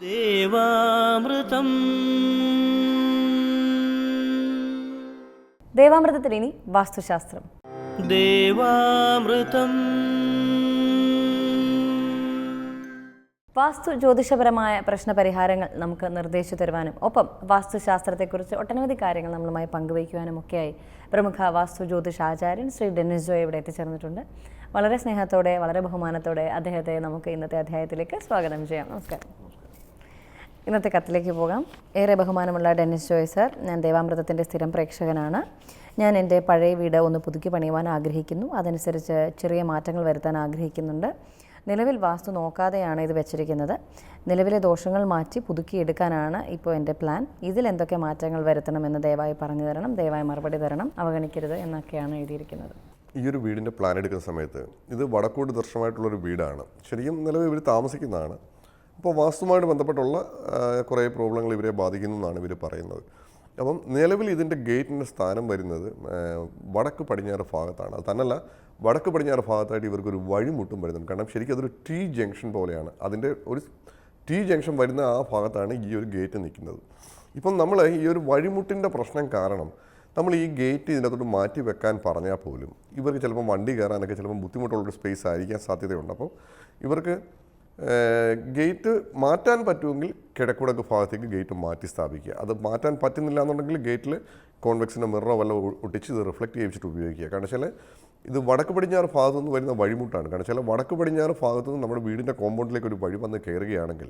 ദേവാമൃതം. ദേവാമൃതത്തിൽ ഇനി വാസ്തുശാസ്ത്രം. ദേവാമൃതം. വാസ്തു ജ്യോതിഷപരമായ പ്രശ്നപരിഹാരങ്ങൾ നമുക്ക് നിർദ്ദേശിച്ചു തരുവാനും ഒപ്പം വാസ്തുശാസ്ത്രത്തെക്കുറിച്ച് ഒട്ടനവധി കാര്യങ്ങൾ നമ്മളുമായി പങ്കുവയ്ക്കുവാനും ഒക്കെയായി പ്രമുഖ വാസ്തു ജ്യോതിഷാചാര്യൻ ശ്രീ ഡെന്നിസ് ജോയ് ഇവിടെ എത്തിച്ചേർന്നിട്ടുണ്ട്. വളരെ സ്നേഹത്തോടെ വളരെ ബഹുമാനത്തോടെ അദ്ദേഹത്തെ നമുക്ക് ഇന്നത്തെ അധ്യായത്തിലേക്ക് സ്വാഗതം ചെയ്യാം. നമസ്കാരം. ഇന്നത്തെ കത്തിലേക്ക് പോകാം. ഏറെ ബഹുമാനമുള്ള ഡെന്നിസ് ജോയ് സർ, ഞാൻ ദേവാമൃതത്തിൻ്റെ സ്ഥിരം പ്രേക്ഷകനാണ്. ഞാൻ എൻ്റെ പഴയ വീട് ഒന്ന് പുതുക്കി പണിയുവാൻ ആഗ്രഹിക്കുന്നു. അതനുസരിച്ച് ചെറിയ മാറ്റങ്ങൾ വരുത്താൻ ആഗ്രഹിക്കുന്നുണ്ട്. നിലവിൽ വാസ്തു നോക്കാതെയാണ് ഇത് വെച്ചിരിക്കുന്നത്. നിലവിലെ ദോഷങ്ങൾ മാറ്റി പുതുക്കിയെടുക്കാനാണ് ഇപ്പോൾ എൻ്റെ പ്ലാൻ. ഇതിൽ എന്തൊക്കെ മാറ്റങ്ങൾ വരുത്തണമെന്ന് ദയവായി പറഞ്ഞു തരണം, ദയവായി മറുപടി തരണം, അവഗണിക്കരുത് എന്നൊക്കെയാണ് എഴുതിയിരിക്കുന്നത്. ഈ ഒരു വീടിൻ്റെ പ്ലാൻ എടുക്കുന്ന സമയത്ത് ഇത് വടക്കോട്ട് ദർശനമായിട്ടുള്ളൊരു വീടാണ്. ശരിക്കും നിലവിൽ ഇവർ താമസിക്കുന്നതാണ്. അപ്പോൾ വാസ്തുവുമായിട്ട് ബന്ധപ്പെട്ടുള്ള കുറേ പ്രോബ്ലങ്ങൾ ഇവരെ ബാധിക്കുന്നു എന്നാണ് ഇവർ പറയുന്നത്. അപ്പം നിലവിൽ ഇതിൻ്റെ ഗേറ്റിൻ്റെ സ്ഥാനം വരുന്നത് വടക്ക് പടിഞ്ഞാറ് ഭാഗത്താണ്. അത് തന്നെയല്ല, വടക്ക് പടിഞ്ഞാറ് ഭാഗത്തായിട്ട് ഇവർക്കൊരു വഴിമുട്ടും വരുന്നുണ്ട്. കാരണം ശരിക്കും അതൊരു ടി ജംഗ്ഷൻ പോലെയാണ്. അതിൻ്റെ ഒരു ടി ജംഗ്ഷൻ വരുന്ന ആ ഭാഗത്താണ് ഈ ഒരു ഗേറ്റ് നിൽക്കുന്നത്. ഇപ്പം നമ്മൾ ഈ ഒരു വഴിമുട്ടിൻ്റെ പ്രശ്നം കാരണം നമ്മൾ ഈ ഗേറ്റ് ഇതിനകത്തോട്ട് മാറ്റി വെക്കാൻ പറഞ്ഞാൽ പോലും ഇവർക്ക് ചിലപ്പോൾ വണ്ടി കയറാനൊക്കെ ചിലപ്പോൾ ബുദ്ധിമുട്ടുള്ളൊരു സ്പേസ് ആയിരിക്കാൻ സാധ്യതയുണ്ട്. അപ്പോൾ ഇവർക്ക് ഗേറ്റ് മാറ്റാൻ പറ്റുമെങ്കിൽ കിഴക്കുടക്ക് ഭാഗത്തേക്ക് ഗേറ്റ് മാറ്റി സ്ഥാപിക്കുക. അത് മാറ്റാൻ പറ്റുന്നില്ല എന്നുണ്ടെങ്കിൽ ഗേറ്റിൽ കോൺവെക്സിൻ്റെ മിററോ വല്ല ഒട്ടിച്ച് ഇത് റിഫ്ലക്റ്റ് ചെയ്യിച്ചിട്ട് ഉപയോഗിക്കുക. കാരണം വെച്ചാൽ ഇത് വടക്ക് പടിഞ്ഞാറ് ഭാഗത്തു നിന്ന് വരുന്ന വഴിമുട്ടാണ്. കാരണം വെച്ചാൽ വടക്ക് പടിഞ്ഞാറ് ഭാഗത്തു നിന്ന് നമ്മുടെ വീടിൻ്റെ കോമ്പൗണ്ടിലേക്ക് ഒരു വഴി വന്ന് കയറുകയാണെങ്കിൽ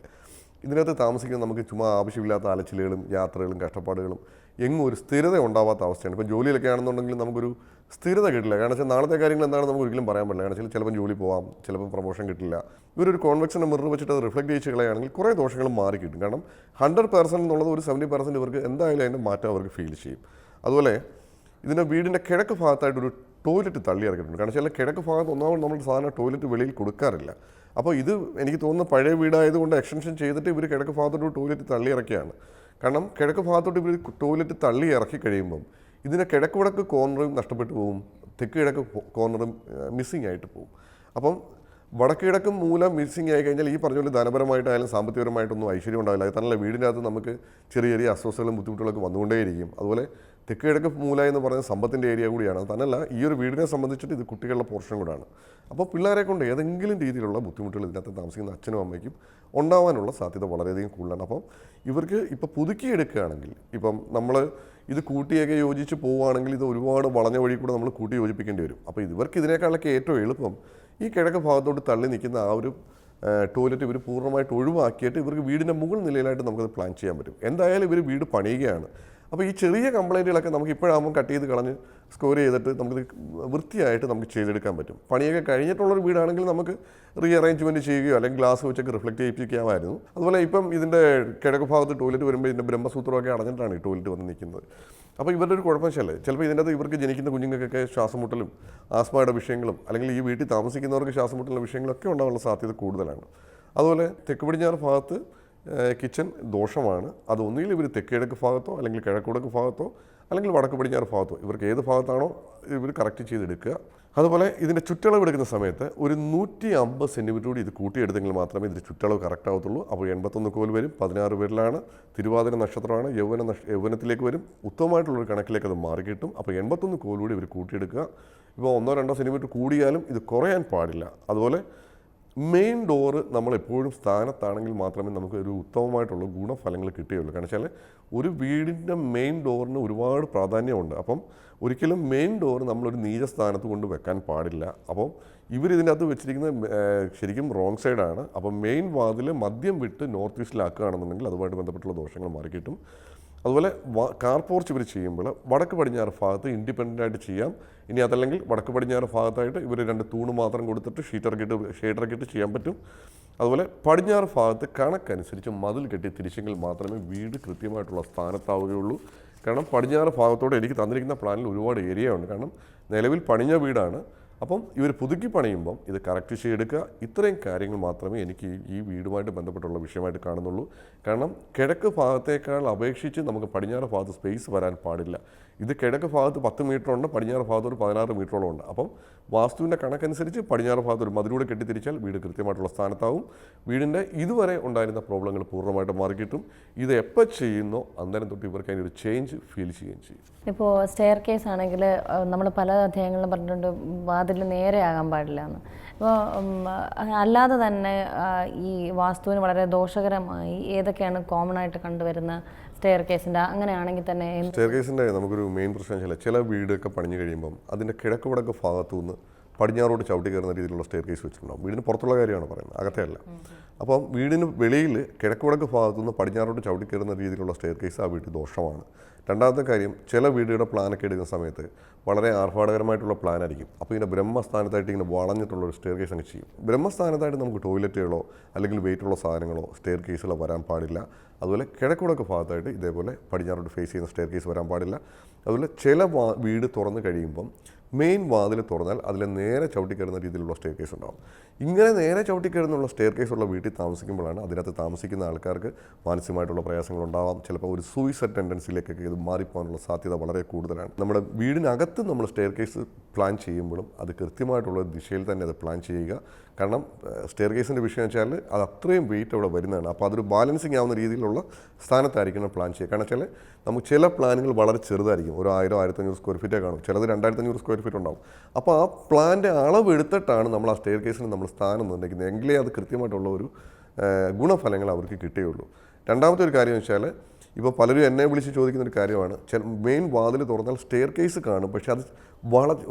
ഇതിനകത്ത് താമസിക്കുന്ന നമുക്ക് ചുമ്മാ ആവശ്യമില്ലാത്ത അലച്ചിലുകളും യാത്രകളും കഷ്ടപ്പാടുകളും എങ്ങും ഒരു സ്ഥിരത ഉണ്ടാവാത്ത അവസ്ഥയാണ്. ഇപ്പം ജോലിയിലൊക്കെ ആണെന്നുണ്ടെങ്കിൽ നമുക്കൊരു സ്ഥിരത കിട്ടില്ല. കാരണം വെച്ചാൽ നാളത്തെ കാര്യങ്ങൾ എന്താണെന്ന് നമുക്ക് ഒരിക്കലും പറയാൻ പറ്റില്ല. കാരണം വെച്ചാൽ ചിലപ്പം ജോലി പോകാം, ചിലപ്പം പ്രൊമോഷൻ കിട്ടില്ല. ഇവരൊരു കോൺവെക്സിൻ്റെ മിറർ വെച്ചിട്ട് അത് റിഫ്ലക്റ്റ് ചെയ്ത് കളയുകയാണെങ്കിൽ കുറേ ദോഷങ്ങളും മാറി കിട്ടും. കാരണം 100% എന്നുള്ളത് ഒരു 70% ഇവർക്ക് എന്തായാലും അതിൻ്റെ മാറ്റം അവർക്ക് ഫീൽ ചെയ്യും. അതുപോലെ ഇതിൻ്റെ വീടിൻ്റെ കിഴക്ക് ഭാഗത്തായിട്ടൊരു ടോയ്ലറ്റ് തള്ളി ഇറക്കിയിട്ടുണ്ട്. കാരണം വെച്ചാൽ കിഴക്ക് ഭാഗത്ത് ഒന്നാമത് നമ്മൾ സാധാരണ ടോയ്ലറ്റ് വെളിയിൽ കൊടുക്കാറില്ല. അപ്പോൾ ഇത് എനിക്ക് തോന്നുന്ന പഴയ വീടായതുകൊണ്ട് എക്സ്റ്റൻഷൻ ചെയ്തിട്ട് ഇവർ കിഴക്ക് ഭാഗത്തോട്ട് ടോയ്ലറ്റ് തള്ളി ഇറക്കിയാണ്. കാരണം കിഴക്ക് ഭാഗത്തോട്ട് ഇവർ ടോയ്ലറ്റ് തള്ളി ഇറക്കി കഴിയുമ്പം ഇതിൻ്റെ കിഴക്ക് വടക്ക് കോർണറും നഷ്ടപ്പെട്ടു പോകും, തെക്ക് കിഴക്ക് കോർണറും മിസ്സിങ് ആയിട്ട് പോകും. അപ്പം വടക്ക് കിഴക്കും മൂലം മിസ്സിങ് ആയി കഴിഞ്ഞാൽ ഈ പറഞ്ഞ പോലെ ധനപരമായിട്ടായാലും സാമ്പത്തികപരമായിട്ടൊന്നും ഐശ്വര്യം ഉണ്ടാവില്ല. അത് തന്നെയല്ല, വീടിനകത്ത് നമുക്ക് ചെറിയ ചെറിയ അസ്വസ്ഥതകളും ബുദ്ധിമുട്ടുകളൊക്കെ വന്നുകൊണ്ടേയിരിക്കും. അതുപോലെ തെക്ക് കിഴക്ക് മൂല എന്ന് പറയുന്നത് സമ്പത്തിൻ്റെ ഏരിയ കൂടിയാണ്. തന്നല്ല, ഈ ഒരു വീടിനെ സംബന്ധിച്ചിട്ട് ഇത് കുട്ടികളുടെ പോർഷൻ കൂടാണ്. അപ്പോൾ പിള്ളേരെ കൊണ്ട് ഏതെങ്കിലും രീതിയിലുള്ള ബുദ്ധിമുട്ടുകൾ ഇതിനകത്ത് താമസിക്കുന്ന അച്ഛനും അമ്മയ്ക്കും ഉണ്ടാവാനുള്ള സാധ്യത വളരെയധികം കൂടുതലാണ്. അപ്പം ഇവർക്ക് ഇപ്പോൾ പുതുക്കിയെടുക്കുകയാണെങ്കിൽ, ഇപ്പം നമ്മൾ ഇത് കൂട്ടിയൊക്കെ യോജിച്ച് പോവുകയാണെങ്കിൽ ഇത് ഒരുപാട് വളഞ്ഞ വഴി കൂടെ നമ്മൾ കൂട്ടി യോജിപ്പിക്കേണ്ടി വരും. അപ്പോൾ ഇവർക്ക് ഇതിനേക്കാളൊക്കെ ഏറ്റവും എളുപ്പം ഈ കിഴക്ക് ഭാഗത്തോട്ട് തള്ളി നിൽക്കുന്ന ആ ഒരു ടോയ്ലറ്റ് ഇവർ പൂർണ്ണമായിട്ട് ഒഴിവാക്കിയിട്ട് ഇവർക്ക് വീടിൻ്റെ മുകൾ നിലയിലായിട്ട് നമുക്കത് പ്ലാൻ ചെയ്യാൻ പറ്റും. എന്തായാലും ഇവർ വീട് പണിയുകയാണ്. അപ്പോൾ ഈ ചെറിയ കംപ്ലൈൻറ്റുകളൊക്കെ നമുക്ക് ഇപ്പോഴാകുമ്പോൾ കട്ട് ചെയ്ത് കളഞ്ഞ് സ്കോർ ചെയ്തിട്ട് നമുക്കിത് വൃത്തിയായിട്ട് നമുക്ക് ചെയ്തെടുക്കാൻ പറ്റും. പണിയൊക്കെ കഴിഞ്ഞിട്ടുള്ളൊരു വീടാണെങ്കിൽ നമുക്ക് റീ അറേഞ്ച്മെൻറ്റ് ചെയ്യുകയോ അല്ലെങ്കിൽ ഗ്ലാസ് വെച്ചൊക്കെ റിഫ്ലക്റ്റ് ചെയ്യിപ്പിക്കാമായിരുന്നു. അതുപോലെ ഇപ്പം ഇതിൻ്റെ കിഴക്ക് ഭാഗത്ത് ടോയ്ലറ്റ് വരുമ്പോൾ ഇതിൻ്റെ ബ്രഹ്മസൂത്രമൊക്കെ അടഞ്ഞിട്ടാണ് ഈ ടോയ്ലറ്റ് വന്ന് നിൽക്കുന്നത്. അപ്പോൾ ഇവരുടെ ഒരു കുഴപ്പമില്ലേ, ചിലപ്പോൾ ഇതിൻ്റെ അകത്ത് ഇവർക്ക് ജനിക്കുന്ന കുഞ്ഞുങ്ങൾക്കൊക്കെ ശ്വാസമുട്ടലും ആസ്മയുടെ വിഷയങ്ങളും അല്ലെങ്കിൽ ഈ വീട്ടിൽ താമസിക്കുന്നവർക്ക് ശ്വാസമുട്ടലുള്ള വിഷയങ്ങളൊക്കെ ഉണ്ടാകാനുള്ള സാധ്യത കൂടുതലാണ്. അതുപോലെ തെക്ക് പടിഞ്ഞാറ് ഭാഗത്ത് കിച്ചൺ ദോഷമാണ്. അത് ഒന്നുകിൽ ഇവർ തെക്ക് കിഴക്ക് ഭാഗത്തോ അല്ലെങ്കിൽ കിഴക്കുടക്ക് ഭാഗത്തോ അല്ലെങ്കിൽ വടക്ക് പടിഞ്ഞാറ് ഭാഗത്തോ ഇവർക്ക് ഏത് ഭാഗത്താണോ ഇവർ കറക്റ്റ് ചെയ്തെടുക്കുക. അതുപോലെ ഇതിൻ്റെ ചുറ്റളവ് എടുക്കുന്ന സമയത്ത് ഒരു 150 സെൻറ്റിമീറ്റർ കൂടി ഇത് കൂട്ടിയെടുത്തെങ്കിൽ മാത്രമേ ഇതിൻ്റെ ചുറ്റളവ് കറക്റ്റ് ആവത്തുള്ളൂ. അപ്പോൾ 81 കോൽ വരും. 16 പേരിലാണ്. തിരുവാതിര നക്ഷത്രമാണ്. യൗവനത്തിലേക്ക് വരും. ഉത്തമമായിട്ടുള്ളൊരു കണക്കിലേക്ക് അത് മാറിക്കിട്ടും. അപ്പോൾ 81 കോൽ കൂടി ഇവർ കൂട്ടിയെടുക്കുക. ഇപ്പോൾ 1-2 സെൻറ്റിമീറ്റർ കൂടിയാലും ഇത് കുറയാൻ പാടില്ല. അതുപോലെ മെയിൻ ഡോറ് നമ്മളെപ്പോഴും സ്ഥാനത്താണെങ്കിൽ മാത്രമേ നമുക്ക് ഒരു ഉത്തമമായിട്ടുള്ള ഗുണഫലങ്ങൾ കിട്ടുകയുള്ളൂ. കാരണം വെച്ചാൽ ഒരു വീടിൻ്റെ മെയിൻ ഡോറിന് ഒരുപാട് പ്രാധാന്യമുണ്ട്. അപ്പം ഒരിക്കലും മെയിൻ ഡോറ് നമ്മളൊരു നീച സ്ഥാനത്ത് കൊണ്ട് വെക്കാൻ പാടില്ല. അപ്പം ഇവരിതിനകത്ത് വെച്ചിരിക്കുന്നത് ശരിക്കും റോങ് സൈഡാണ്. അപ്പം മെയിൻ വാതിൽ മദ്യം വിട്ട് നോർത്ത് ഈസ്റ്റിലാക്കുകയാണെന്നുണ്ടെങ്കിൽ അതുമായിട്ട് ബന്ധപ്പെട്ടുള്ള ദോഷങ്ങൾ മാറിക്കിട്ടും. അതുപോലെ കാർ പോർച്ച് ഇവർ ചെയ്യുമ്പോൾ വടക്ക് പടിഞ്ഞാറ് ഭാഗത്ത് ഇൻഡിപെൻഡൻ്റ് ആയിട്ട് ചെയ്യാം. ഇനി അതല്ലെങ്കിൽ വടക്ക് പടിഞ്ഞാറ് ഭാഗത്തായിട്ട് ഇവർ 2 തൂണ് മാത്രം കൊടുത്തിട്ട് ഷീറ്ററൊക്കെ ചെയ്യാൻ പറ്റും. അതുപോലെ പടിഞ്ഞാറ് ഭാഗത്ത് കണക്കനുസരിച്ച് മതിൽ കെട്ടി തിരിച്ചെങ്കിൽ മാത്രമേ വീട് കൃത്യമായിട്ടുള്ള സ്ഥാനത്താവുകയുള്ളൂ. കാരണം പടിഞ്ഞാറ് ഭാഗത്തോടെ എനിക്ക് തന്നിരിക്കുന്ന പ്ലാനിൽ ഒരുപാട് ഏരിയ ഉണ്ട്. കാരണം നിലവിൽ പണിഞ്ഞ വീടാണ്. അപ്പം ഇവർ പുതുക്കി പണിയുമ്പം ഇത് കറക്റ്റ് ചെയ്തെടുക്കുക. ഇത്രയും കാര്യങ്ങൾ മാത്രമേ എനിക്ക് ഈ വീടുമായിട്ട് ബന്ധപ്പെട്ടുള്ള വിഷയമായിട്ട് കാണുന്നുള്ളൂ. കാരണം കിഴക്ക് ഭാഗത്തേക്കാൾ അപേക്ഷിച്ച് നമുക്ക് പടിഞ്ഞാറ് ഭാഗത്ത് സ്പേസ് വരാൻ പാടില്ല. ഇത് കിഴക്ക് ഭാഗത്ത് 10 മീറ്ററുണ്ട്, പടിഞ്ഞാറ് ഭാഗത്ത് ഒരു 16 മീറ്ററോളം ഉണ്ട്. അപ്പം വാസ്തുവിൻ്റെ കണക്കനുസരിച്ച് പടിഞ്ഞാറ് ഭാഗത്ത് ഒരു മതിലൂടെ കെട്ടിത്തിരിച്ചാൽ വീട് കൃത്യമായിട്ടുള്ള സ്ഥാനത്താവും. വീടിൻ്റെ ഇതുവരെ ഉണ്ടായിരുന്ന പ്രോബ്ലങ്ങൾ പൂർണ്ണമായിട്ട് മാറിക്കിട്ടും. ഇത് എപ്പോൾ ചെയ്യുന്നോ അന്നേരം തൊട്ട് ഇവർക്ക് അതിനൊരു ചേഞ്ച് ഫീൽ ചെയ്യുകയും ചെയ്യും. ഇപ്പോൾ സ്റ്റെയർ കേസ് ആണെങ്കിൽ നമ്മൾ പല അധ്യായങ്ങളിലും പറഞ്ഞിട്ടുണ്ട് വാതിൽ നേരെ ആകാൻ പാടില്ല എന്ന്. അപ്പോൾ അല്ലാതെ തന്നെ ഈ വാസ്തുവിന് വളരെ ദോഷകരമായി ഏതൊക്കെയാണ് കോമൺ ആയിട്ട് കണ്ടുവരുന്ന സ്റ്റെയർ കേസിൻ്റെ അങ്ങനെയാണെങ്കിൽ തന്നെ? സ്റ്റെയർ കേസിൻ്റെ നമുക്കൊരു മെയിൻ പ്രശ്നം വെച്ചാൽ ചില വീടൊക്കെ പണിഞ്ഞു കഴിയുമ്പം അതിൻ്റെ കിഴക്ക് വടക്ക് ഭാഗത്തു നിന്ന് പടിഞ്ഞാറോട്ട് ചവിട്ടി കയറുന്ന രീതിയിലുള്ള സ്റ്റെയർ കേസ് വെച്ചിട്ടുണ്ടാവും. വീടിന് പുറത്തുള്ള കാര്യമാണ് പറയുന്നത്, അകത്തെ അല്ല. അപ്പം വീടിന് വെളിയിൽ കിഴക്ക് വടക്ക് ഭാഗത്തു നിന്ന് പടിഞ്ഞാറോട്ട് ചവിട്ടി കയറുന്ന രീതിയിലുള്ള സ്റ്റെയർ കേസ് ആ വീട്ടിൽ ദോഷമാണ്. രണ്ടാമത്തെ കാര്യം, ചില വീടുകളുടെ പ്ലാനൊക്കെ എടുക്കുന്ന സമയത്ത് വളരെ ആർഭാടകരമായിട്ടുള്ള പ്ലാനായിരിക്കും. അപ്പോൾ ഇങ്ങനെ ബ്രഹ്മസ്ഥാനത്തായിട്ട് ഇങ്ങനെ വളഞ്ഞിട്ടുള്ള ഒരു സ്റ്റെയർ കേസ് അങ്ങ് ചെയ്യും. ബ്രഹ്മസ്ഥാനത്തായിട്ട് നമുക്ക് ടോയ്ലറ്റുകളോ അല്ലെങ്കിൽ വെയിറ്റുള്ള സാധനങ്ങളോ സ്റ്റെയർ കേസിലോ വരാൻ പാടില്ല. അതുപോലെ കിഴക്കുടക്ക് ഭാഗത്തായിട്ട് ഇതേപോലെ പടിഞ്ഞാറോട്ട് ഫേസ് ചെയ്യുന്ന സ്റ്റെയർ കേസ് വരാൻ പാടില്ല. അതുപോലെ ചില വീട് തുറന്ന് കഴിയുമ്പം മെയിൻ വാതിൽ തുറന്നാൽ അതിൽ നേരെ ചവിട്ടിക്കയറുന്ന രീതിയിലുള്ള സ്റ്റെയർ കേസ് ഉണ്ടാകും. ഇങ്ങനെ നേരെ ചവിട്ടിക്കയറുന്നുള്ള സ്റ്റെയർ കേസുള്ള വീട്ടിൽ താമസിക്കുമ്പോഴാണ് അതിനകത്ത് താമസിക്കുന്ന ആൾക്കാർക്ക് മാനസികമായിട്ടുള്ള പ്രയാസങ്ങളുണ്ടാവാം. ചിലപ്പോൾ ഒരു സൂയിസൈഡ് ടെൻഡൻസിയിലേക്കൊക്കെ ഇത് മാറിപ്പോകാനുള്ള സാധ്യത വളരെ കൂടുതലാണ്. നമ്മുടെ വീടിനകത്ത് നമ്മൾ സ്റ്റെയർ കേസ് പ്ലാൻ ചെയ്യുമ്പോഴും അത് കൃത്യമായിട്ടുള്ള ദിശയിൽ തന്നെ അത് പ്ലാൻ ചെയ്യുക. കാരണം സ്റ്റെയർ കേസിൻ്റെ വിഷയം വെച്ചാൽ അത് അത്രയും വെയിറ്റ് അവിടെ വരുന്നതാണ്. അപ്പോൾ അതൊരു ബാലൻസിങ് ആവുന്ന രീതിയിലുള്ള സ്ഥാനത്തായിരിക്കണം പ്ലാൻ ചെയ്യുക. കാരണം വെച്ചാൽ നമുക്ക് ചില പ്ലാനുകൾ വളരെ ചെറുതായിരിക്കും, ഒരു 1000-1500 സ്ക്വയർ ഫീറ്റേ കാണും, ചിലത് 2500 സ്ക്വയർ ഫീറ്റ് ഉണ്ടാവും. അപ്പോൾ ആ പ്ലാൻ്റെ അളവ് എടുത്തിട്ടാണ് നമ്മൾ ആ സ്റ്റെയർ കേസിന് നമ്മൾ സ്ഥാനം നിർണ്ണയിക്കുന്നത്. എങ്കിലേ അത് കൃത്യമായിട്ടുള്ള ഒരു ഗുണഫലങ്ങൾ അവർക്ക് കിട്ടുകയുള്ളൂ. രണ്ടാമത്തെ ഒരു കാര്യം വെച്ചാൽ, ഇപ്പോൾ പലരും എന്നെ വിളിച്ച് ചോദിക്കുന്ന ഒരു കാര്യമാണ്, മെയിൻ വാതിൽ തുറന്നാൽ സ്റ്റെയർ കേസ് കാണും, പക്ഷേ അത്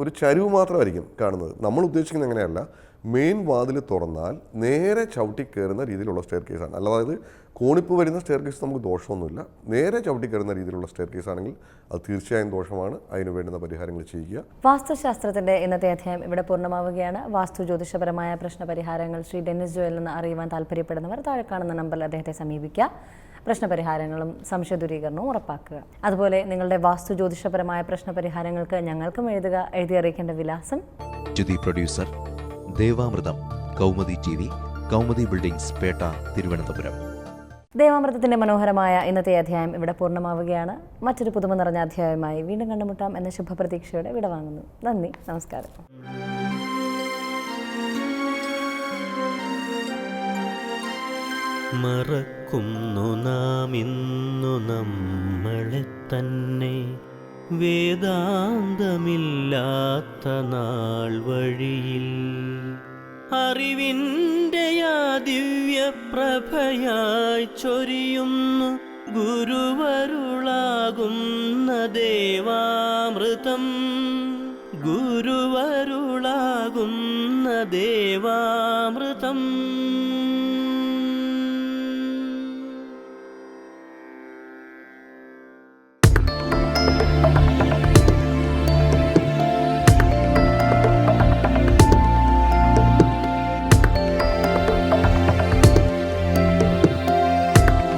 ഒരു ചരിവ് മാത്രമായിരിക്കും കാണുന്നത്. നമ്മൾ ഉദ്ദേശിക്കുന്നത് എങ്ങനെയല്ല, മെയിൻ വാതിൽ തുറന്നാൽ നേരെ ചവിട്ടി കയറുന്ന രീതിയിലുള്ള സ്റ്റെയർ കേസാണ്. അല്ലാതെ കോണിപ്പ് വരുന്ന സ്റ്റെയർ കേസ് നമുക്ക് ദോഷമൊന്നുമില്ല. നേരെ ചവിട്ടി കയറുന്ന രീതിയിലുള്ള സ്റ്റെയർ കേസ് ആണെങ്കിൽ അത് തീർച്ചയായും ദോഷമാണ്. അതിന് വേണ്ടുന്ന പരിഹാരങ്ങൾ ചെയ്യുക. വാസ്തുശാസ്ത്രത്തിന്റെ ഇന്നത്തെ അധ്യായം ഇവിടെ പൂർണ്ണമാവുകയാണ്. വാസ്തു ജ്യോതിഷപരമായ പ്രശ്നപരിഹാരങ്ങൾ ശ്രീ ഡെന്നിസ് ജോയിൽ നിന്ന് അറിയുവാൻ താല്പര്യപ്പെടുന്നവർ താഴെ കാണുന്ന നമ്പറിൽ അദ്ദേഹത്തെ സമീപിക്കുക. പ്രശ്നപരിഹാരങ്ങളും സംശയ ദൂരീകരണവും ഉറപ്പാക്കുക. അതുപോലെ നിങ്ങളുടെ വാസ്തു ജ്യോതിഷപരമായ പ്രശ്നപരിഹാരങ്ങൾക്ക് ഞങ്ങൾക്കും എഴുതുക. എഴുതി അറിയിക്കേണ്ട വിലാസം: producer Devamritham, Kaumudi TV, Kaumudi buildings, Pettah, Thiruvananthapuram. ദേവാമൃതത്തിന്റെ മനോഹരമായ ഇന്നത്തെ അധ്യായം ഇവിടെ പൂർണ്ണമാവുകയാണ്. മറ്റൊരു പുതുമ നിറഞ്ഞ അധ്യായമായി വീണ്ടും കണ്ടുമുട്ടാം എന്ന ശുഭപ്രതീക്ഷയോടെ വിടവാങ്ങുന്നു. നന്ദി, നമസ്കാരം. മറക്കുന്നു നാം ഇന്നു നമ്മളെ തന്നെ, വേദാന്തമില്ലാത്ത നാൾ വഴിയിൽ അറിവിൻ്റെ ആ ദിവ്യ പ്രഭയായി ചൊരിയുന്നു ഗുരുവരുളാകുന്ന ദേവാമൃതം. ഗുരുവരുളാകുന്ന ദേവാമൃതം.